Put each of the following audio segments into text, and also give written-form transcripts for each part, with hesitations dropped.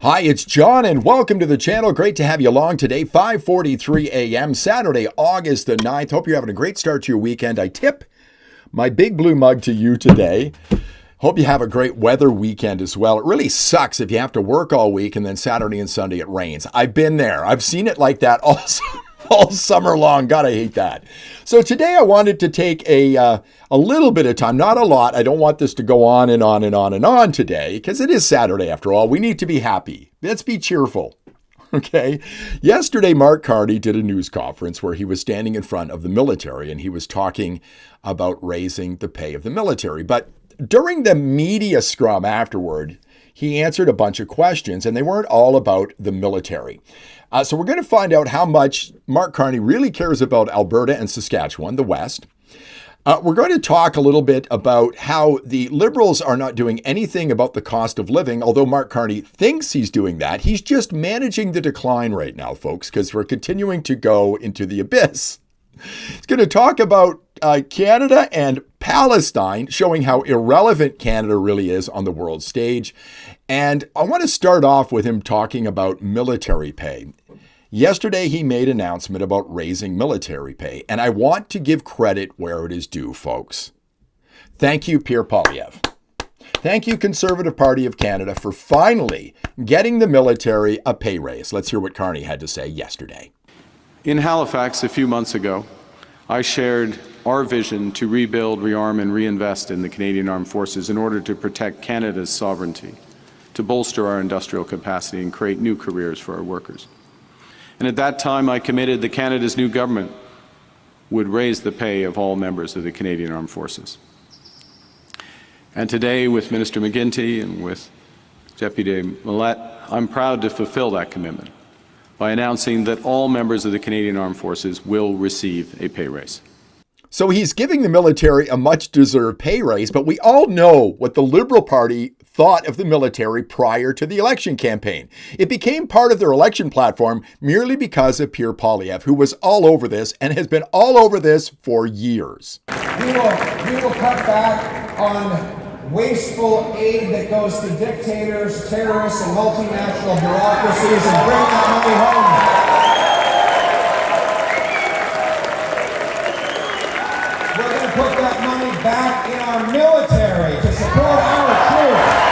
Hi, it's John and welcome to the channel. Great to have you along today, 5:43 a.m., Saturday, August the 9th. Hope you're having a great start to your weekend. I tip my big blue mug to you today. Hope you have a great weather weekend as well. It really sucks if you have to work all week and then Saturday and Sunday it rains. I've been there. I've seen it like that all summer long. God, I hate that. So today I wanted to take a little bit of time, not a lot. I don't want this to go on and on and on and on today because it is Saturday after all. We need to be happy. Let's be cheerful. Okay. Yesterday, Mark Carney did a news conference where he was standing in front of the military and he was talking about raising the pay of the military. But during the media scrum afterward, he answered a bunch of questions and they weren't all about the military. So we're going to find out how much Mark Carney really cares about Alberta and Saskatchewan, the West. We're going to talk a little bit about how the Liberals are not doing anything about the cost of living, although Mark Carney thinks he's doing that. He's just managing the decline right now, folks, because we're continuing to go into the abyss. He's going to talk about Canada and Palestine, showing how irrelevant Canada really is on the world stage. And I want to start off with him talking about military pay. Yesterday, he made an announcement about raising military pay, and I want to give credit where it is due, folks. Thank you, Pierre Poilievre. Thank you, Conservative Party of Canada, for finally getting the military a pay raise. Let's hear what Carney had to say yesterday. In Halifax a few months ago, I shared our vision to rebuild, rearm, and reinvest in the Canadian Armed Forces in order to protect Canada's sovereignty, to bolster our industrial capacity and create new careers for our workers. And at that time, I committed that Canada's new government would raise the pay of all members of the Canadian Armed Forces. And today, with Minister McGuinty and with Deputy Millett, I'm proud to fulfill that commitment by announcing that all members of the Canadian Armed Forces will receive a pay raise. So he's giving the military a much-deserved pay raise, but we all know what the Liberal Party thought of the military prior to the election campaign. It became part of their election platform merely because of Pierre Poilievre, who was all over this and has been all over this for years. We will cut back on wasteful aid that goes to dictators, terrorists, and multinational bureaucracies and bring that money home. We're going to put that money back in our military to support our troops.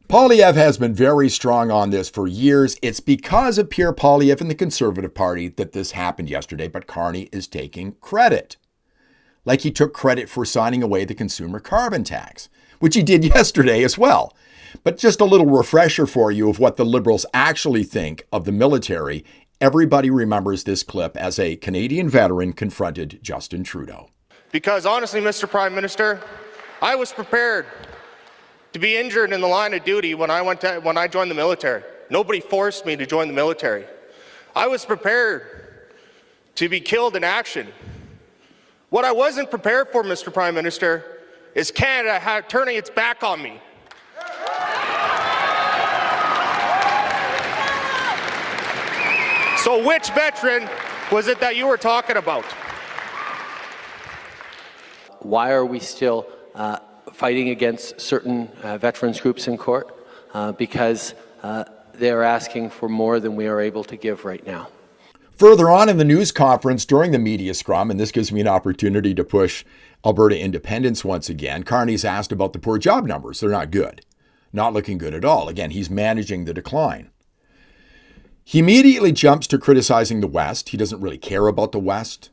Poilievre has been very strong on this for years. It's because of Pierre Poilievre and the Conservative Party that this happened yesterday, but Carney is taking credit. Like he took credit for signing away the consumer carbon tax, which he did yesterday as well. But just a little refresher for you of what the Liberals actually think of the military. Everybody remembers this clip as a Canadian veteran confronted Justin Trudeau. Because honestly, Mr. Prime Minister, I was prepared to be injured in the line of duty when I joined the military. Nobody forced me to join the military. I was prepared to be killed in action. What I wasn't prepared for, Mr. Prime Minister, is Canada turning its back on me. So which veteran was it that you were talking about? Why are we still fighting against certain veterans groups in court? Because they're asking for more than we are able to give right now. Further on in the news conference during the media scrum, and this gives me an opportunity to push Alberta independence once again, Carney's asked about the poor job numbers. They're not good. Not looking good at all. Again, he's managing the decline. He immediately jumps to criticizing the West. He doesn't really care about the West.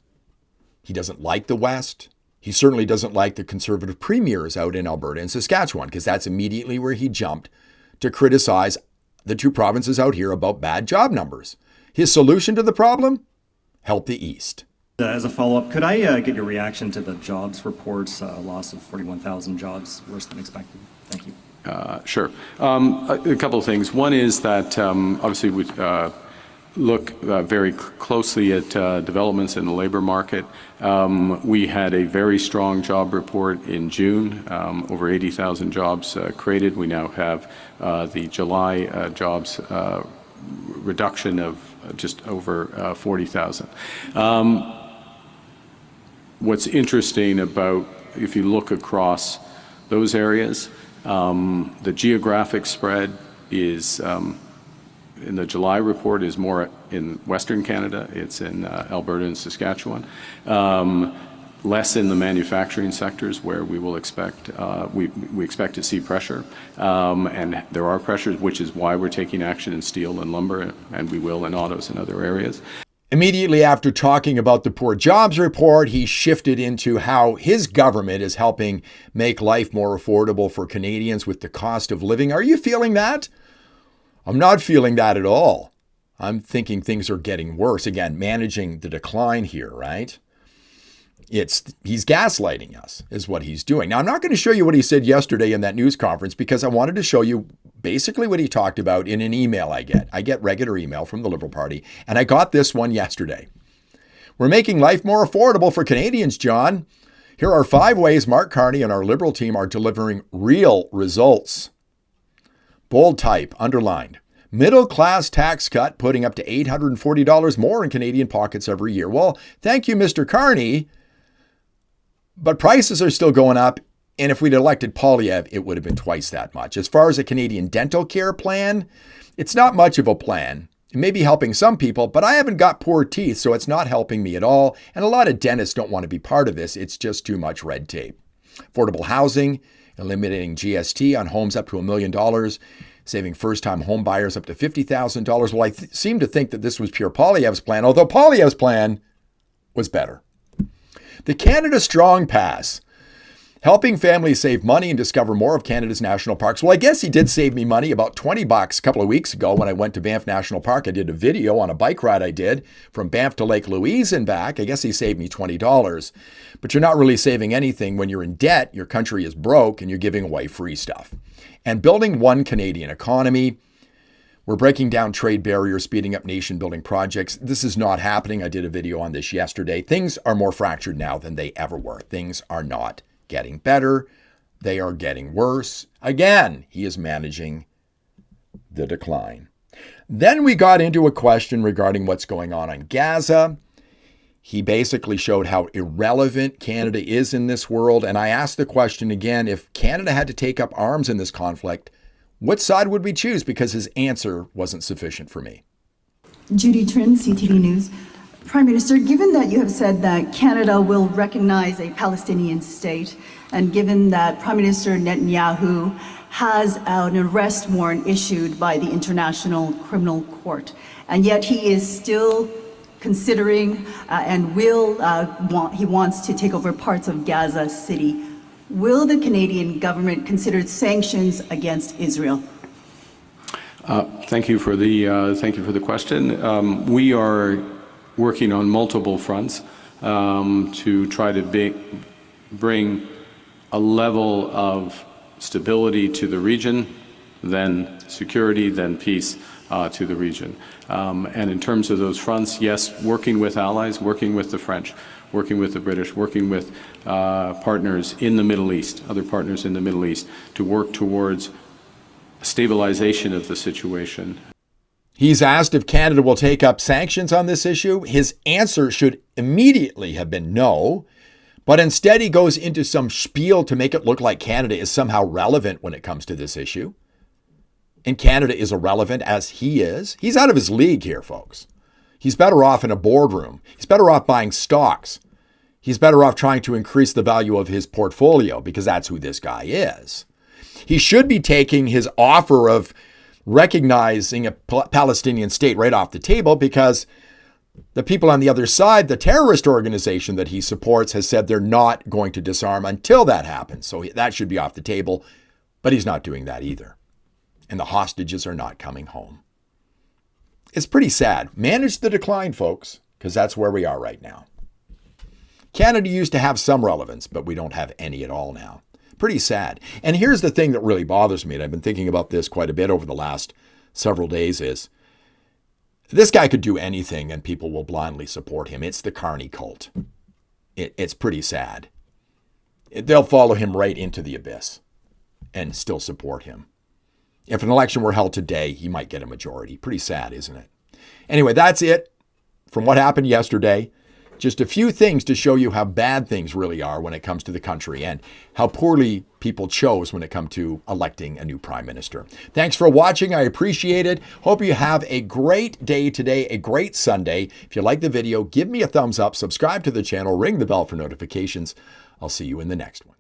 He doesn't like the West. He certainly doesn't like the Conservative premiers out in Alberta and Saskatchewan, because that's immediately where he jumped to criticize the two provinces out here about bad job numbers. His solution to the problem? Help the East. As a follow-up, could I get your reaction to the jobs reports, loss of 41,000 jobs, worse than expected? Thank you. Sure. A couple of things. One is that obviously we look very closely at developments in the labor market. We had a very strong job report in June, over 80,000 jobs created. We now have the July jobs reduction of just over 40,000. What's interesting about, if you look across those areas, The geographic spread is, in the July report, is more in Western Canada. It's in Alberta and Saskatchewan. Less in the manufacturing sectors where we will expect, we expect to see pressure. And there are pressures, which is why we're taking action in steel and lumber, and we will in autos and other areas. Immediately after talking about the poor jobs report, he shifted into how his government is helping make life more affordable for Canadians with the cost of living. Are you feeling that? I'm not feeling that at all. I'm thinking things are getting worse. Again, managing the decline here, right? He's gaslighting us is what he's doing. Now, I'm not going to show you what he said yesterday in that news conference because I wanted to show you basically what he talked about in an email I get. I get regular email from the Liberal Party, and I got this one yesterday. We're making life more affordable for Canadians, John. Here are 5 ways Mark Carney and our Liberal team are delivering real results. Bold type, underlined. Middle class tax cut, putting up to $840 more in Canadian pockets every year. Well, thank you, Mr. Carney. But prices are still going up, and if we'd elected Poilievre, it would have been twice that much. As far as a Canadian dental care plan, it's not much of a plan. It may be helping some people, but I haven't got poor teeth, so it's not helping me at all. And a lot of dentists don't want to be part of this. It's just too much red tape. Affordable housing, eliminating GST on homes up to $1 million, saving first-time home buyers up to $50,000. Well, I seem to think that this was Pierre Poilievre's plan, although Poilievre's plan was better. The Canada Strong Pass, helping families save money and discover more of Canada's national parks. Well, I guess he did save me money, about $20 a couple of weeks ago when I went to Banff National Park. I did a video on a bike ride I did from Banff to Lake Louise and back. I guess he saved me $20. But you're not really saving anything when you're in debt, your country is broke, and you're giving away free stuff. And building one Canadian economy. We're breaking down trade barriers, speeding up nation-building projects. This is not happening. I did a video on this yesterday. Things are more fractured now than they ever were. Things are not getting better. They are getting worse. Again, he is managing the decline. Then we got into a question regarding what's going on in Gaza. He basically showed how irrelevant Canada is in this world. And I asked the question again, if Canada had to take up arms in this conflict, what side would we choose? Because his answer wasn't sufficient for me. Judy Trin, CTV News. Prime Minister, given that you have said that Canada will recognize a Palestinian state, and given that Prime Minister Netanyahu has an arrest warrant issued by the International Criminal Court, and yet he is still considering and he wants to take over parts of Gaza City, will the Canadian government consider sanctions against Israel? Thank you for the question. We are working on multiple fronts to try to bring a level of stability to the region, then security, then peace to the region. And in terms of those fronts, yes, working with allies, working with the French, working with the British, working with partners in the Middle East, other partners in the Middle East, to work towards stabilization of the situation. He's asked if Canada will take up sanctions on this issue. His answer should immediately have been no, but instead he goes into some spiel to make it look like Canada is somehow relevant when it comes to this issue. And Canada is irrelevant as he is. He's out of his league here, folks. He's better off in a boardroom. He's better off buying stocks. He's better off trying to increase the value of his portfolio because that's who this guy is. He should be taking his offer of recognizing a Palestinian state right off the table because the people on the other side, the terrorist organization that he supports, has said they're not going to disarm until that happens. So that should be off the table, but he's not doing that either. And the hostages are not coming home. It's pretty sad. Manage the decline, folks, because that's where we are right now. Canada used to have some relevance, but we don't have any at all now. Pretty sad. And here's the thing that really bothers me, and I've been thinking about this quite a bit over the last several days, is this guy could do anything and people will blindly support him. It's the Carney cult. It's pretty sad. They'll follow him right into the abyss and still support him. If an election were held today, he might get a majority. Pretty sad, isn't it? Anyway, that's it from what happened yesterday. Just a few things to show you how bad things really are when it comes to the country and how poorly people chose when it comes to electing a new prime minister. Thanks for watching. I appreciate it. Hope you have a great day today, a great Sunday. If you like the video, give me a thumbs up, subscribe to the channel, ring the bell for notifications. I'll see you in the next one.